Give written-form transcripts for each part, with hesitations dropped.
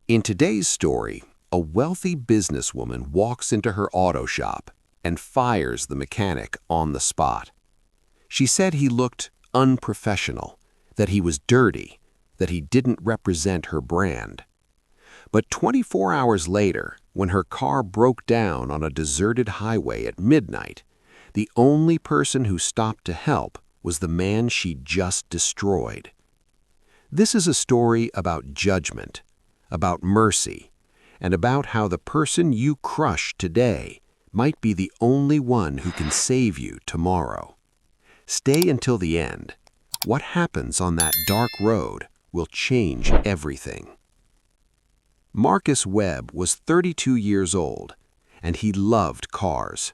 In today's story, a wealthy businesswoman walks into her auto shop and fires the mechanic on the spot. She said he looked unprofessional, that he was dirty, that he didn't represent her brand. But 24 hours later, when her car broke down on a deserted highway at midnight, the only person who stopped to help was the man she'd just destroyed. This is a story about judgment, about mercy, and about how the person you crush today might be the only one who can save you tomorrow. Stay until the end. What happens on that dark road will change everything. Marcus Webb was 32 years old, and he loved cars.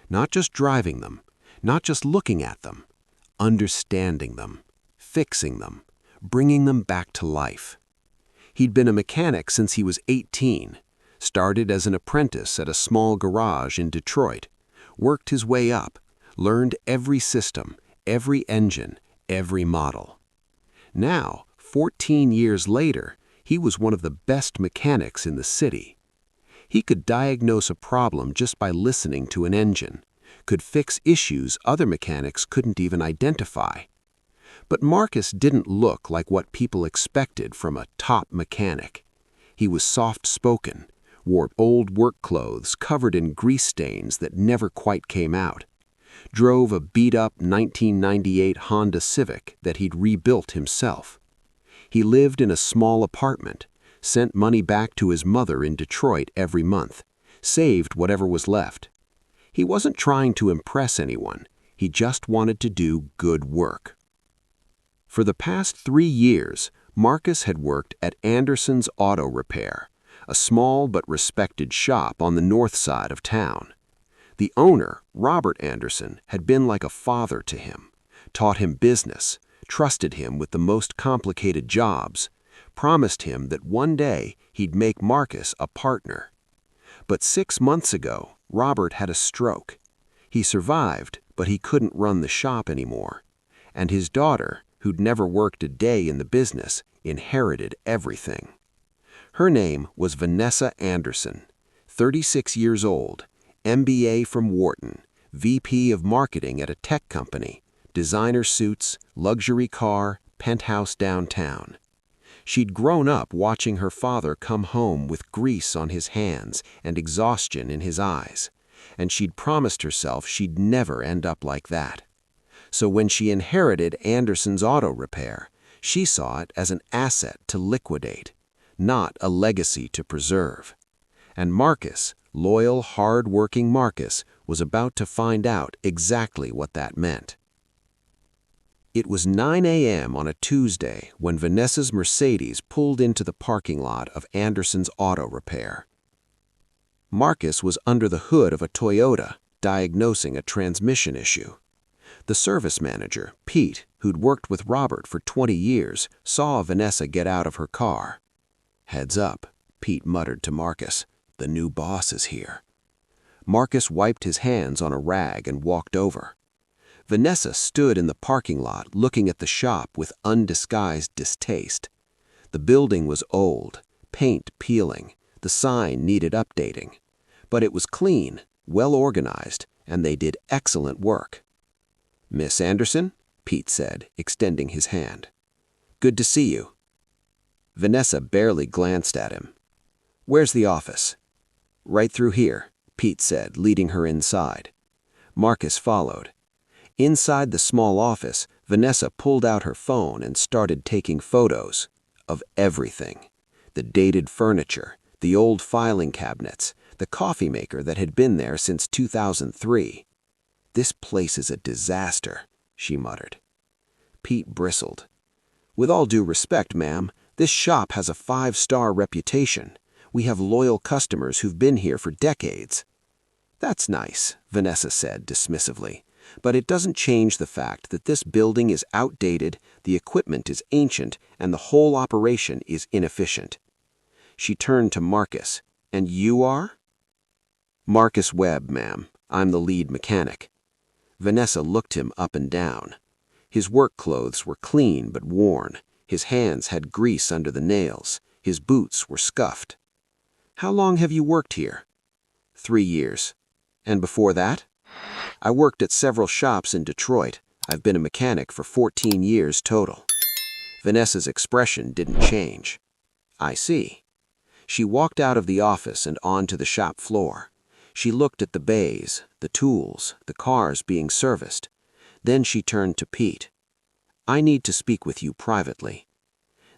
Not just driving them, not just looking at them, understanding them, fixing them, bringing them back to life. He'd been a mechanic since he was 18, started as an apprentice at a small garage in Detroit, worked his way up, learned every system, every engine, every model. Now, 14 years later, he was one of the best mechanics in the city. He could diagnose a problem just by listening to an engine, could fix issues other mechanics couldn't even identify. But Marcus didn't look like what people expected from a top mechanic. He was soft-spoken, wore old work clothes covered in grease stains that never quite came out, drove a beat-up 1998 Honda Civic that he'd rebuilt himself. He lived in a small apartment, sent money back to his mother in Detroit every month, saved whatever was left. He wasn't trying to impress anyone, he just wanted to do good work. For the past 3 years, Marcus had worked at Anderson's Auto Repair, a small but respected shop on the north side of town. The owner, Robert Anderson, had been like a father to him, taught him business, trusted him with the most complicated jobs, promised him that one day he'd make Marcus a partner. But 6 months ago, Robert had a stroke. He survived, but he couldn't run the shop anymore. And his daughter, who'd never worked a day in the business, inherited everything. Her name was Vanessa Anderson, 36 years old, MBA from Wharton, VP of marketing at a tech company, designer suits, luxury car, penthouse downtown. She'd grown up watching her father come home with grease on his hands and exhaustion in his eyes, and she'd promised herself she'd never end up like that. So when she inherited Anderson's Auto Repair, she saw it as an asset to liquidate, not a legacy to preserve. And Marcus, loyal, hard-working Marcus, was about to find out exactly what that meant. It was 9 a.m. on a Tuesday when Vanessa's Mercedes pulled into the parking lot of Anderson's Auto Repair. Marcus was under the hood of a Toyota, diagnosing a transmission issue. The service manager, Pete, who'd worked with Robert for 20 years, saw Vanessa get out of her car. "Heads up," Pete muttered to Marcus. "The new boss is here." Marcus wiped his hands on a rag and walked over. Vanessa stood in the parking lot looking at the shop with undisguised distaste. The building was old, paint peeling, the sign needed updating. But it was clean, well organized, and they did excellent work. "Miss Anderson?" Pete said, extending his hand. "Good to see you." Vanessa barely glanced at him. "Where's the office?" "Right through here," Pete said, leading her inside. Marcus followed. Inside the small office, Vanessa pulled out her phone and started taking photos of everything. The dated furniture, the old filing cabinets, the coffee maker that had been there since 2003. "This place is a disaster," she muttered. Pete bristled. "With all due respect, ma'am, this shop has a 5-star reputation. We have loyal customers who've been here for decades." "That's nice," Vanessa said dismissively, "but it doesn't change the fact that this building is outdated, the equipment is ancient, and the whole operation is inefficient." She turned to Marcus. "And you are?" "Marcus Webb, ma'am. I'm the lead mechanic." Vanessa looked him up and down. His work clothes were clean but worn. His hands had grease under the nails. His boots were scuffed. "How long have you worked here?" "3 years. And before that?" "I worked at several shops in Detroit. I've been a mechanic for 14 years total." Vanessa's expression didn't change. "I see." She walked out of the office and onto the shop floor. She looked at the bays, the tools, the cars being serviced. Then she turned to Pete. "I need to speak with you privately."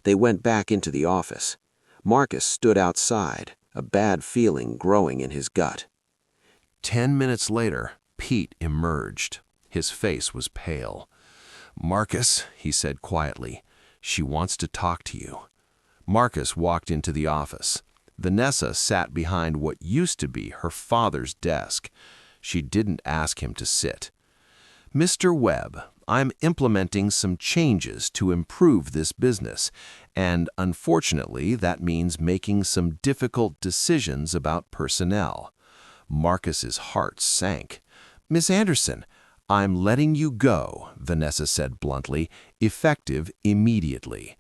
They went back into the office. Marcus stood outside, a bad feeling growing in his gut. 10 minutes later, Pete emerged. His face was pale. "Marcus," he said quietly, "she wants to talk to you." Marcus walked into the office. Vanessa sat behind what used to be her father's desk. She didn't ask him to sit. "Mr. Webb, I'm implementing some changes to improve this business, and unfortunately that means making some difficult decisions about personnel." Marcus's heart sank. "Miss Anderson, I'm letting you go," Vanessa said bluntly, "effective immediately."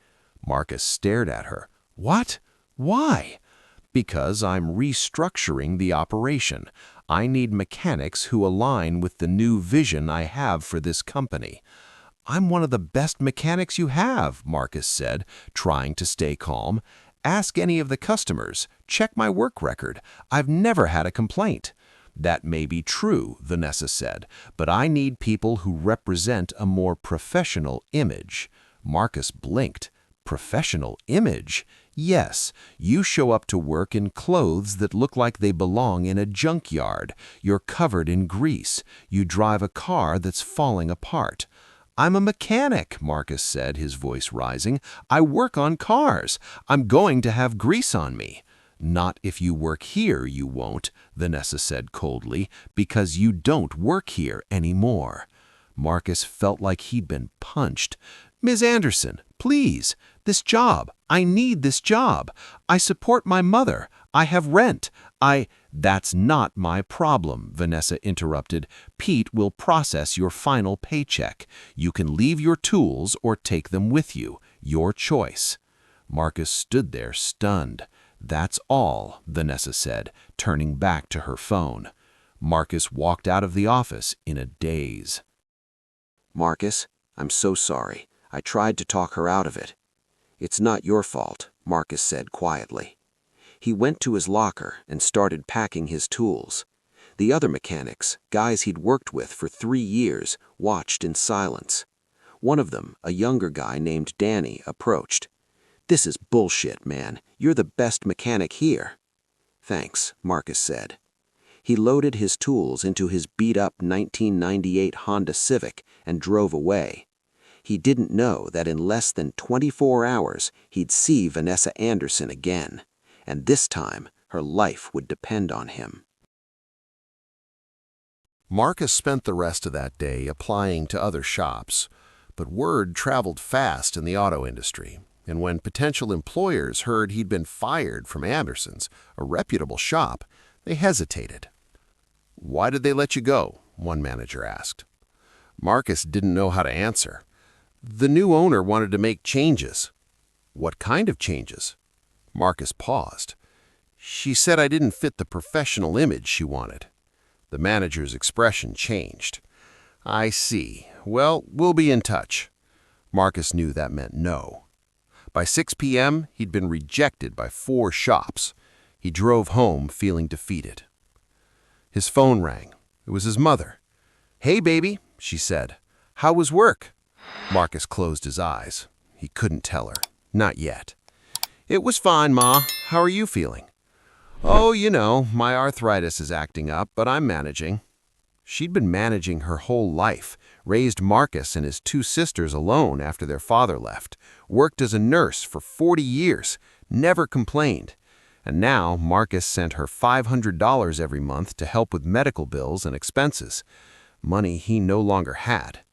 Marcus stared at her. "What? Why?" "Because I'm restructuring the operation. I need mechanics who align with the new vision I have for this company." "I'm one of the best mechanics you have," Marcus said, trying to stay calm. "Ask any of the customers. Check my work record. I've never had a complaint." "That may be true," Vanessa said, "but I need people who represent a more professional image." Marcus blinked. "Professional image?" "Yes, you show up to work in clothes that look like they belong in a junkyard. You're covered in grease. You drive a car that's falling apart." "I'm a mechanic," Marcus said, his voice rising. "I work on cars. I'm going to have grease on me." "Not if you work here, you won't," Vanessa said coldly, "because you don't work here anymore." Marcus felt like he'd been punched. "Ms. Anderson, please, this job. I need this job. I support my mother. I have rent. That's not my problem," Vanessa interrupted. "Pete will process your final paycheck. You can leave your tools or take them with you. Your choice." Marcus stood there stunned. "That's all," Vanessa said, turning back to her phone. Marcus walked out of the office in a daze. "Marcus, I'm so sorry. I tried to talk her out of it." "It's not your fault," Marcus said quietly. He went to his locker and started packing his tools. The other mechanics, guys he'd worked with for 3 years, watched in silence. One of them, a younger guy named Danny, approached. "This is bullshit, man. You're the best mechanic here." "Thanks," Marcus said. He loaded his tools into his beat-up 1998 Honda Civic and drove away. He didn't know that in less than 24 hours he'd see Vanessa Anderson again, and this time her life would depend on him. Marcus spent the rest of that day applying to other shops, but word traveled fast in the auto industry, and when potential employers heard he'd been fired from Anderson's, a reputable shop, they hesitated. "Why did they let you go?" one manager asked. Marcus didn't know how to answer. "The new owner wanted to make changes." "What kind of changes?" Marcus paused. "She said I didn't fit the professional image she wanted." The manager's expression changed. "I see. Well, we'll be in touch." Marcus knew that meant no. By 6 p.m., he'd been rejected by 4 shops. He drove home feeling defeated. His phone rang. It was his mother. "Hey, baby," she said. "How was work?" Marcus closed his eyes. He couldn't tell her. Not yet. "It was fine, Ma. How are you feeling?" "Oh, you know, my arthritis is acting up, but I'm managing." She'd been managing her whole life, raised Marcus and his 2 sisters alone after their father left, worked as a nurse for 40 years, never complained. And now Marcus sent her $500 every month to help with medical bills and expenses, money he no longer had.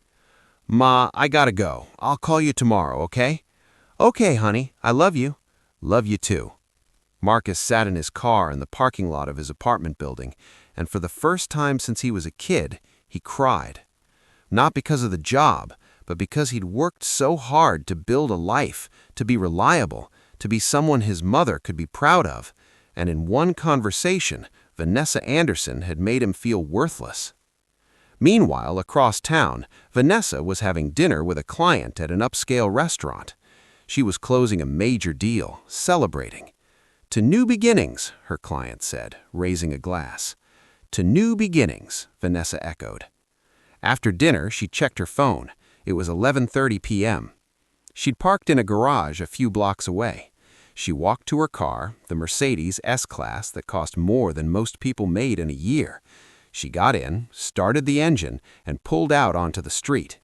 "Ma, I gotta go. I'll call you tomorrow, okay?" "Okay, honey. I love you." "Love you too." Marcus sat in his car in the parking lot of his apartment building, and for the first time since he was a kid, he cried. Not because of the job, but because he'd worked so hard to build a life, to be reliable, to be someone his mother could be proud of, and in one conversation, Vanessa Anderson had made him feel worthless. Meanwhile, across town, Vanessa was having dinner with a client at an upscale restaurant. She was closing a major deal, celebrating. "To new beginnings," her client said, raising a glass. "To new beginnings," Vanessa echoed. After dinner, she checked her phone. It was 11:30 p.m. She'd parked in a garage a few blocks away. She walked to her car, the Mercedes S-Class that cost more than most people made in a year. She got in, started the engine, and pulled out onto the street.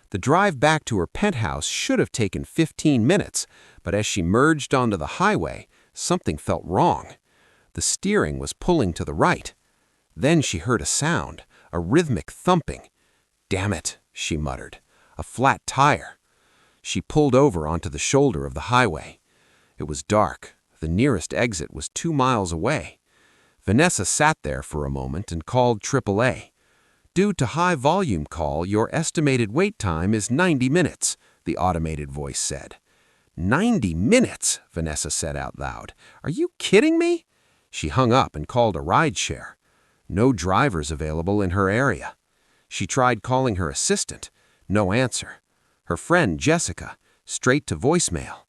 The drive back to her penthouse should have taken 15 minutes, but as she merged onto the highway, something felt wrong. The steering was pulling to the right. Then she heard a sound, a rhythmic thumping. "Damn it," she muttered. "A flat tire." She pulled over onto the shoulder of the highway. It was dark. The nearest exit was 2 miles away. Vanessa sat there for a moment and called AAA. "Due to high volume call, your estimated wait time is 90 minutes, the automated voice said. 90 minutes, Vanessa said out loud. "Are you kidding me?" She hung up and called a rideshare. No drivers available in her area. She tried calling her assistant. No answer. Her friend, Jessica, straight to voicemail.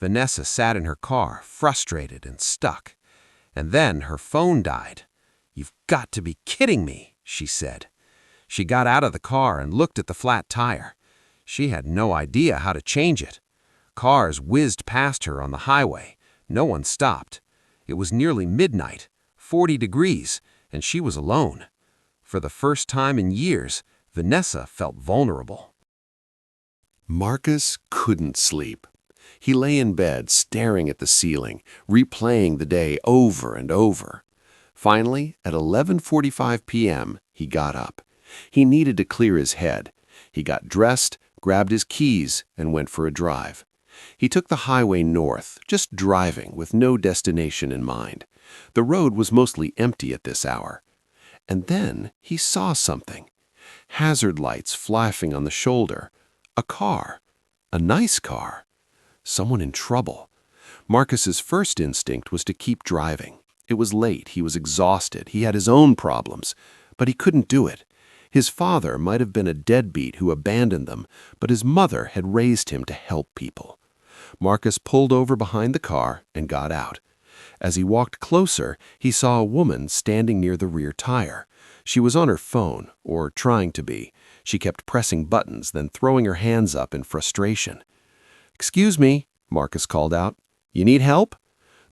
Vanessa sat in her car, frustrated and stuck. And then her phone died. "You've got to be kidding me," she said. She got out of the car and looked at the flat tire. She had no idea how to change it. Cars whizzed past her on the highway. No one stopped. It was nearly midnight, 40 degrees, and she was alone. For the first time in years, Vanessa felt vulnerable. Marcus couldn't sleep. He lay in bed, staring at the ceiling, replaying the day over and over. Finally, at 11:45 p.m., he got up. He needed to clear his head. He got dressed, grabbed his keys, and went for a drive. He took the highway north, just driving with no destination in mind. The road was mostly empty at this hour. And then he saw something. Hazard lights flashing on the shoulder. A car. A nice car. Someone in trouble. Marcus's first instinct was to keep driving. It was late, he was exhausted, he had his own problems, but he couldn't do it. His father might have been a deadbeat who abandoned them, but his mother had raised him to help people. Marcus pulled over behind the car and got out. As he walked closer, he saw a woman standing near the rear tire. She was on her phone, or trying to be. She kept pressing buttons, then throwing her hands up in frustration. "Excuse me," Marcus called out. "You need help?"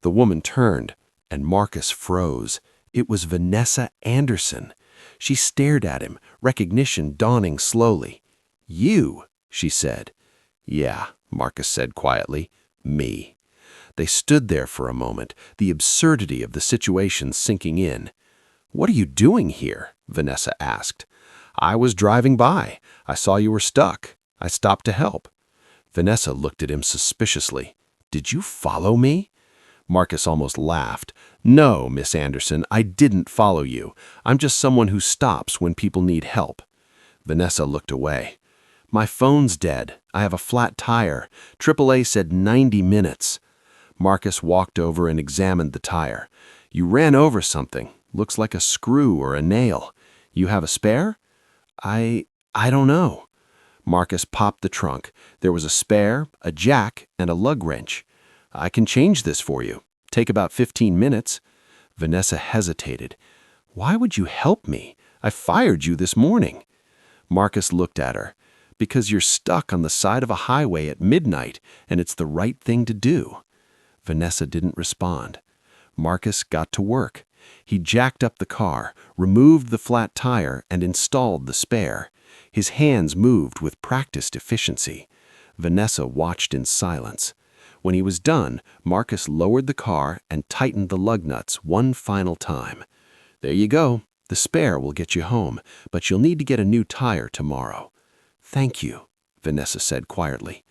The woman turned, and Marcus froze. It was Vanessa Anderson. She stared at him, recognition dawning slowly. "You," she said. "Yeah," Marcus said quietly. "Me." They stood there for a moment, the absurdity of the situation sinking in. "What are you doing here?" Vanessa asked. "I was driving by. I saw you were stuck. I stopped to help." Vanessa looked at him suspiciously. "Did you follow me?" Marcus almost laughed. "No, Miss Anderson, I didn't follow you. I'm just someone who stops when people need help." Vanessa looked away. "My phone's dead. I have a flat tire. AAA said 90 minutes. Marcus walked over and examined the tire. "You ran over something. Looks like a screw or a nail. You have a spare?" I don't know." Marcus popped the trunk. There was a spare, a jack, and a lug wrench. "I can change this for you. Take about 15 minutes. Vanessa hesitated. "Why would you help me? I fired you this morning." Marcus looked at her. "Because you're stuck on the side of a highway at midnight, and it's the right thing to do." Vanessa didn't respond. Marcus got to work. He jacked up the car, removed the flat tire, and installed the spare. His hands moved with practiced efficiency. Vanessa watched in silence. When he was done, Marcus lowered the car and tightened the lug nuts one final time. "There you go. The spare will get you home, but you'll need to get a new tire tomorrow." "Thank you," Vanessa said quietly.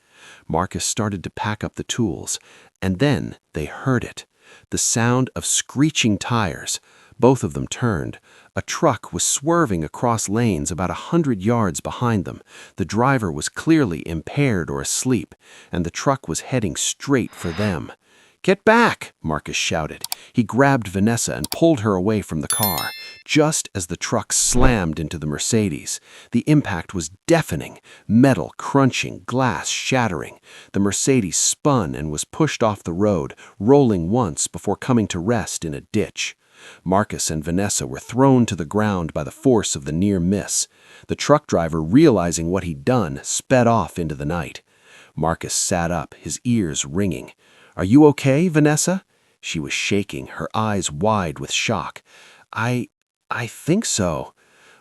Marcus started to pack up the tools, and then they heard it. The sound of screeching tires. Both of them turned. A truck was swerving across lanes about 100 yards behind them. The driver was clearly impaired or asleep, and the truck was heading straight for them. "Get back!" Marcus shouted. He grabbed Vanessa and pulled her away from the car, just as the truck slammed into the Mercedes. The impact was deafening, metal crunching, glass shattering. The Mercedes spun and was pushed off the road, rolling once before coming to rest in a ditch. Marcus and Vanessa were thrown to the ground by the force of the near miss. The truck driver, realizing what he'd done, sped off into the night. Marcus sat up, his ears ringing. "Are you okay, Vanessa?" She was shaking, her eyes wide with shock. I think so."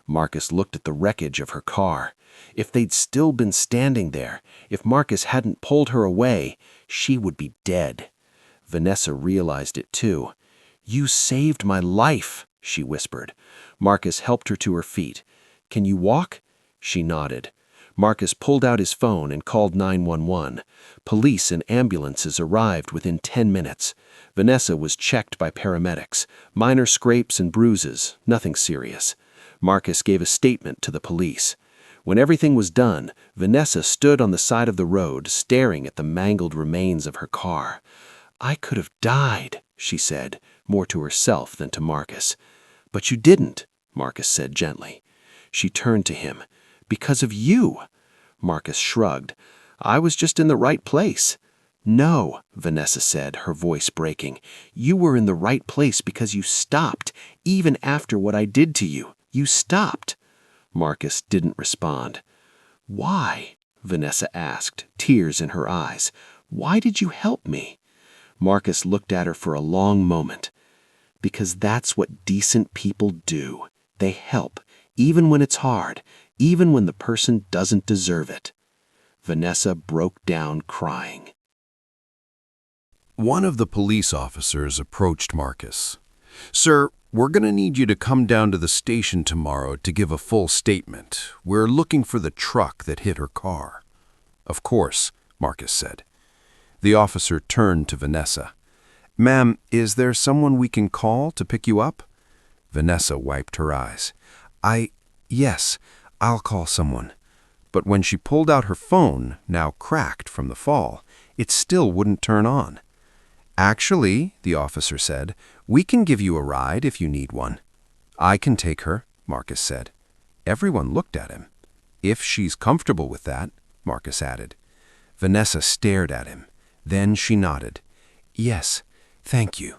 Marcus looked at the wreckage of her car. If they'd still been standing there, if Marcus hadn't pulled her away, she would be dead. Vanessa realized it too. "You saved my life," she whispered. Marcus helped her to her feet. "Can you walk?" She nodded. Marcus pulled out his phone and called 911. Police and ambulances arrived within 10 minutes. Vanessa was checked by paramedics. Minor scrapes and bruises, nothing serious. Marcus gave a statement to the police. When everything was done, Vanessa stood on the side of the road, staring at the mangled remains of her car. "I could have died," she said, more to herself than to Marcus. "But you didn't," Marcus said gently. She turned to him. "Because of you." Marcus shrugged. "I was just in the right place." "No," Vanessa said, her voice breaking. "You were in the right place because you stopped, even after what I did to you. You stopped." Marcus didn't respond. "Why?" Vanessa asked, tears in her eyes. "Why did you help me?" Marcus looked at her for a long moment. "Because that's what decent people do. They help, even when it's hard, even when the person doesn't deserve it." Vanessa broke down crying. One of the police officers approached Marcus. "Sir, we're going to need you to come down to the station tomorrow to give a full statement. We're looking for the truck that hit her car." "Of course," Marcus said. The officer turned to Vanessa. "Ma'am, is there someone we can call to pick you up?" Vanessa wiped her eyes. Yes, I'll call someone." But when she pulled out her phone, now cracked from the fall, it still wouldn't turn on. "Actually," the officer said, "we can give you a ride if you need one." "I can take her," Marcus said. Everyone looked at him. "If she's comfortable with that," Marcus added. Vanessa stared at him. Then she nodded. "Yes, thank you."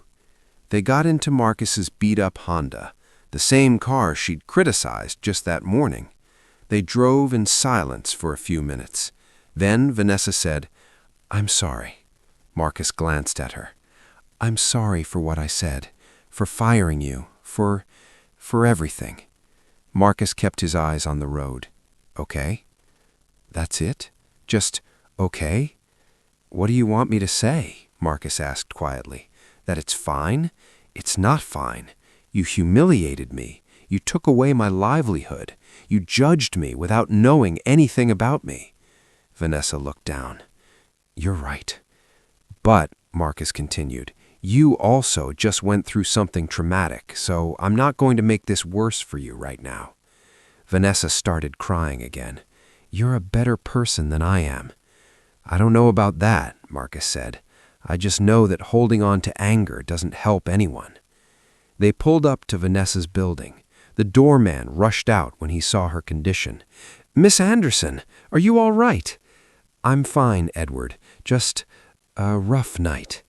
They got into Marcus's beat-up Honda, the same car she'd criticized just that morning. They drove in silence for a few minutes. Then Vanessa said, "I'm sorry." Marcus glanced at her. "I'm sorry for what I said, for firing you, for everything." Marcus kept his eyes on the road. "Okay? That's it? Just okay? What do you want me to say?" Marcus asked quietly. "That it's fine? It's not fine. You humiliated me. You took away my livelihood. You judged me without knowing anything about me." Vanessa looked down. "You're right. But," Marcus continued, "you also just went through something traumatic, so I'm not going to make this worse for you right now." Vanessa started crying again. "You're a better person than I am." "I don't know about that," Marcus said. "I just know that holding on to anger doesn't help anyone." They pulled up to Vanessa's building. The doorman rushed out when he saw her condition. "Miss Anderson, are you all right?" "I'm fine, Edward. Just a rough night."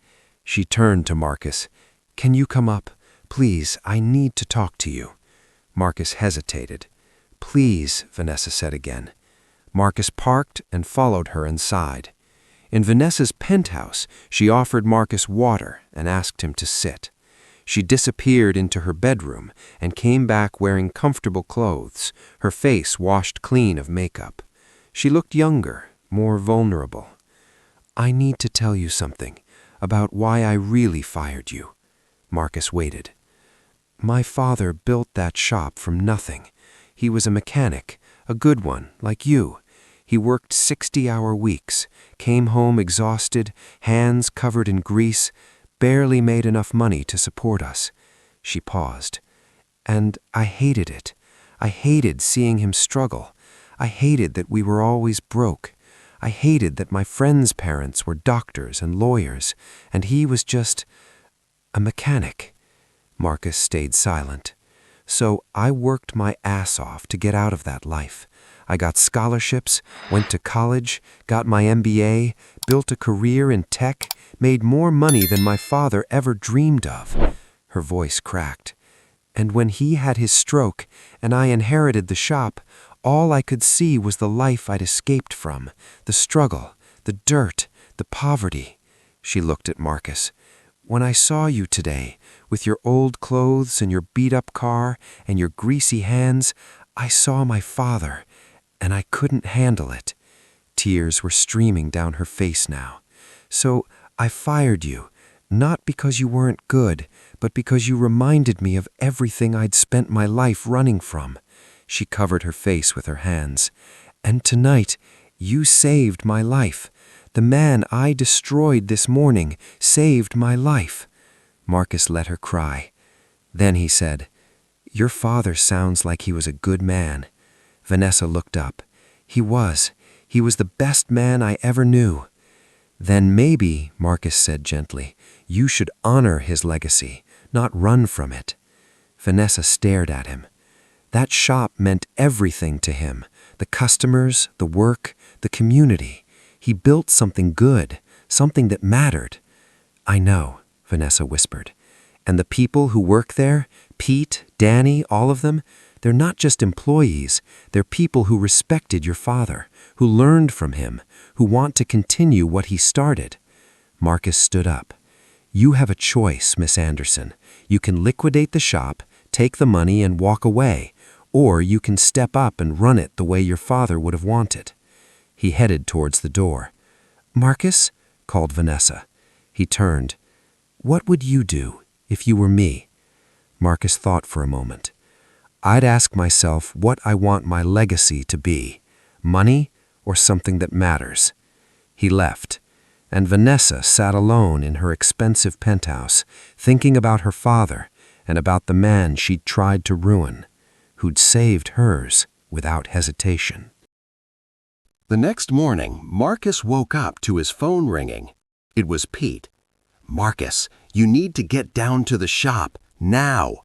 She turned to Marcus. "Can you come up? Please, I need to talk to you." Marcus hesitated. "Please," Vanessa said again. Marcus parked and followed her inside. In Vanessa's penthouse, she offered Marcus water and asked him to sit. She disappeared into her bedroom and came back wearing comfortable clothes, her face washed clean of makeup. She looked younger, more vulnerable. "I need to tell you something about why I really fired you." Marcus waited. "My father built that shop from nothing. He was a mechanic, a good one, like you. He worked 60-hour weeks, came home exhausted, hands covered in grease, barely made enough money to support us." She paused. And I hated it. I hated seeing him struggle. I hated that we were always broke. I hated that my friends' parents were doctors and lawyers, and he was just a mechanic. Marcus stayed silent. So I worked my ass off to get out of that life. I got scholarships, went to college, got my MBA, built a career in tech, made more money than my father ever dreamed of. Her voice cracked. And when he had his stroke and I inherited the shop, all I could see was the life I'd escaped from, the struggle, the dirt, the poverty. She looked at Marcus. When I saw you today, with your old clothes and your beat-up car and your greasy hands, I saw my father, and I couldn't handle it. Tears were streaming down her face now. So I fired you, not because you weren't good, but because you reminded me of everything I'd spent my life running from. She covered her face with her hands. And tonight, you saved my life. The man I destroyed this morning saved my life. Marcus let her cry. Then he said, "Your father sounds like he was a good man." Vanessa looked up. He was. He was the best man I ever knew. Then maybe, Marcus said gently, you should honor his legacy, not run from it. Vanessa stared at him. That shop meant everything to him. The customers, the work, the community. He built something good, something that mattered. I know, Vanessa whispered. And the people who work there, Pete, Danny, all of them, they're not just employees. They're people who respected your father, who learned from him, who want to continue what he started. Marcus stood up. You have a choice, Miss Anderson. You can liquidate the shop, take the money and walk away, or you can step up and run it the way your father would have wanted. He headed towards the door. Marcus, called Vanessa. He turned. What would you do if you were me? Marcus thought for a moment. I'd ask myself what I want my legacy to be, money or something that matters. He left, and Vanessa sat alone in her expensive penthouse, thinking about her father and about the man she'd tried to ruin, who'd saved hers without hesitation. The next morning, Marcus woke up to his phone ringing. It was Pete. Marcus, you need to get down to the shop, now.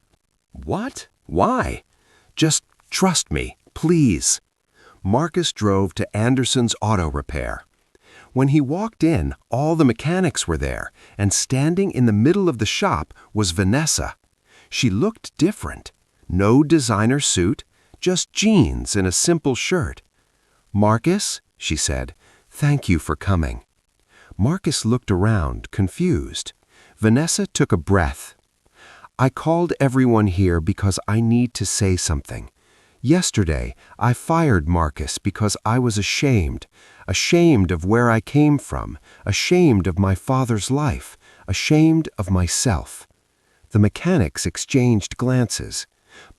What? Why? Just trust me, please. Marcus drove to Anderson's Auto Repair. When he walked in, all the mechanics were there, and standing in the middle of the shop was Vanessa. She looked different. No designer suit, just jeans and a simple shirt. Marcus, she said, thank you for coming. Marcus looked around, confused. Vanessa took a breath. I called everyone here because I need to say something. Yesterday, I fired Marcus because I was ashamed of where I came from, ashamed of my father's life, ashamed of myself. The mechanics exchanged glances.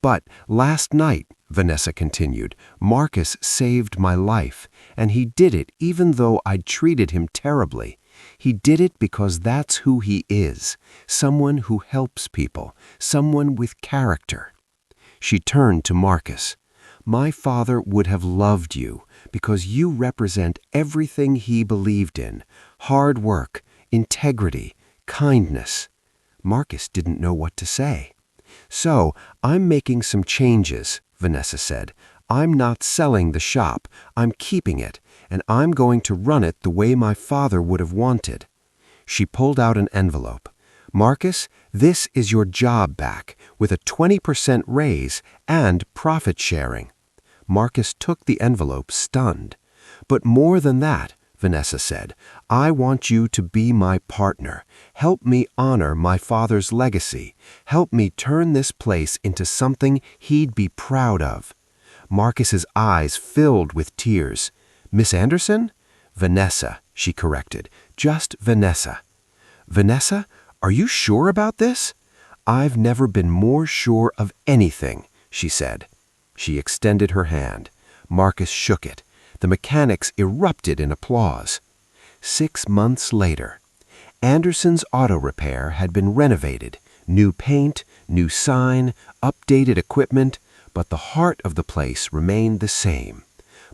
But last night, Vanessa continued, Marcus saved my life, and he did it even though I'd treated him terribly. He did it because that's who he is, someone who helps people, someone with character. She turned to Marcus. My father would have loved you because you represent everything he believed in, hard work, integrity, kindness. Marcus didn't know what to say. So, I'm making some changes, Vanessa said. I'm not selling the shop, I'm keeping it, and I'm going to run it the way my father would have wanted. She pulled out an envelope. Marcus, this is your job back, with a 20% raise and profit sharing. Marcus took the envelope, stunned. But more than that, Vanessa said, I want you to be my partner. Help me honor my father's legacy. Help me turn this place into something he'd be proud of. Marcus's eyes filled with tears. Miss Anderson? Vanessa, she corrected. Just Vanessa. Vanessa, are you sure about this? I've never been more sure of anything, she said. She extended her hand. Marcus shook it. The mechanics erupted in applause. 6 months later. Anderson's Auto Repair had been renovated, new paint, new sign, updated equipment, but the heart of the place remained the same.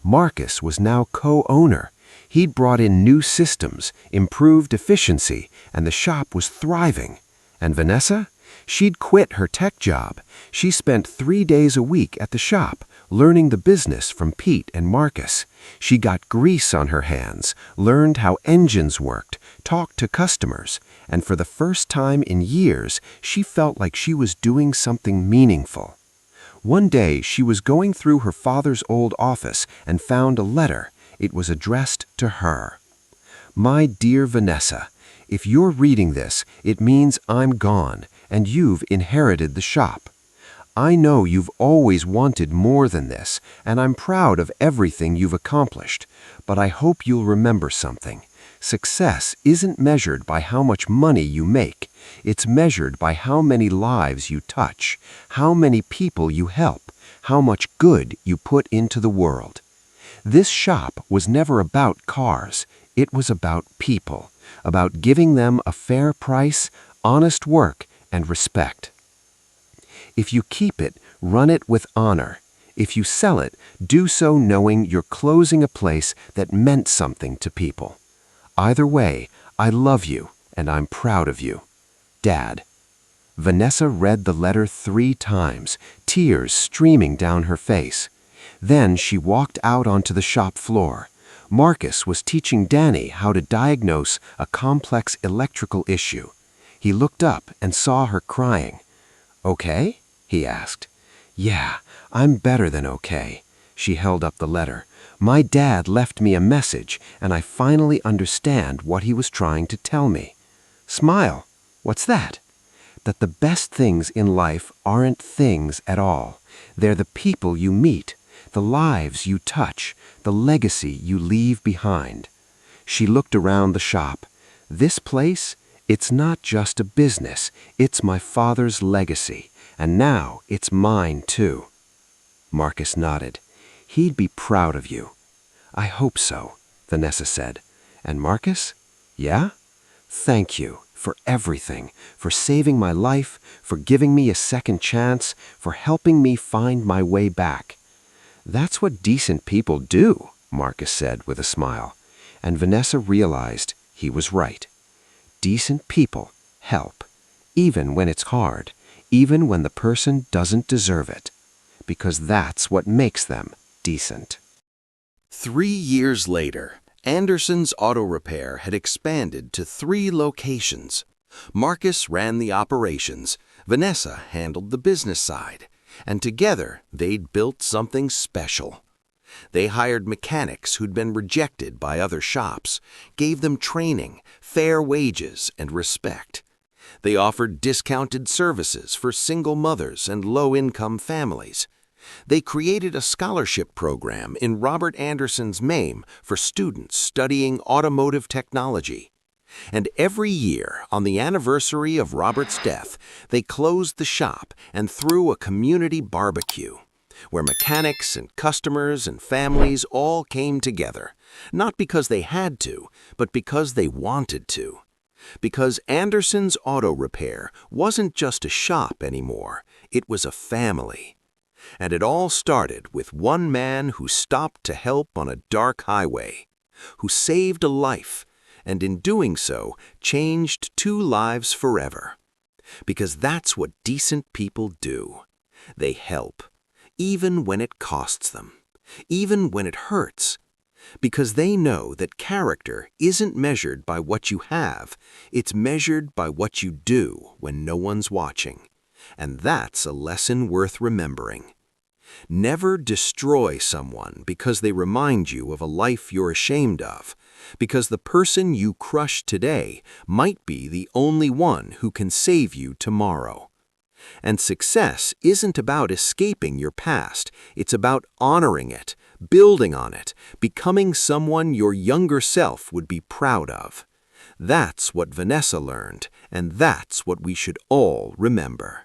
Marcus was now co-owner. He'd brought in new systems, improved efficiency, and the shop was thriving. And Vanessa? She'd quit her tech job. She spent 3 days a week at the shop, learning the business from Pete and Marcus. She got grease on her hands, learned how engines worked, talked to customers, and for the first time in years, she felt like she was doing something meaningful. One day, she was going through her father's old office and found a letter. It was addressed to her. My dear Vanessa, if you're reading this, it means I'm gone, and you've inherited the shop. I know you've always wanted more than this, and I'm proud of everything you've accomplished, but I hope you'll remember something. Success isn't measured by how much money you make. It's measured by how many lives you touch, how many people you help, how much good you put into the world. This shop was never about cars. It was about people, about giving them a fair price, honest work, and respect. If you keep it, run it with honor. If you sell it, do so knowing you're closing a place that meant something to people. Either way, I love you, and I'm proud of you. Dad. Vanessa read the letter 3 times, tears streaming down her face. Then she walked out onto the shop floor. Marcus was teaching Danny how to diagnose a complex electrical issue. He looked up and saw her crying. Okay? He asked. Yeah, I'm better than okay. She held up the letter. My dad left me a message, and I finally understand what he was trying to tell me. Smile. What's that? That the best things in life aren't things at all. They're the people you meet, the lives you touch, the legacy you leave behind. She looked around the shop. This place, it's not just a business. It's my father's legacy, and now it's mine too. Marcus nodded. He'd be proud of you. I hope so, Vanessa said. And Marcus? Yeah? Thank you for everything, for saving my life, for giving me a second chance, for helping me find my way back. That's what decent people do, Marcus said with a smile. And Vanessa realized he was right. Decent people help, even when it's hard, even when the person doesn't deserve it, because that's what makes them decent. 3 years later, Anderson's Auto Repair had expanded to 3 locations. Marcus ran the operations, Vanessa handled the business side, and together they'd built something special. They hired mechanics who'd been rejected by other shops, gave them training, fair wages, and respect. They offered discounted services for single mothers and low-income families. They created a scholarship program in Robert Anderson's MAME for students studying automotive technology. And every year, on the anniversary of Robert's death, they closed the shop and threw a community barbecue, where mechanics and customers and families all came together, not because they had to, but because they wanted to. Because Anderson's Auto Repair wasn't just a shop anymore, it was a family. And it all started with one man who stopped to help on a dark highway, who saved a life, and in doing so, changed 2 lives forever. Because that's what decent people do. They help, even when it costs them, even when it hurts. Because they know that character isn't measured by what you have, it's measured by what you do when no one's watching. And that's a lesson worth remembering. Never destroy someone because they remind you of a life you're ashamed of, because the person you crush today might be the only one who can save you tomorrow. And success isn't about escaping your past, it's about honoring it, building on it, becoming someone your younger self would be proud of. That's what Vanessa learned, and that's what we should all remember.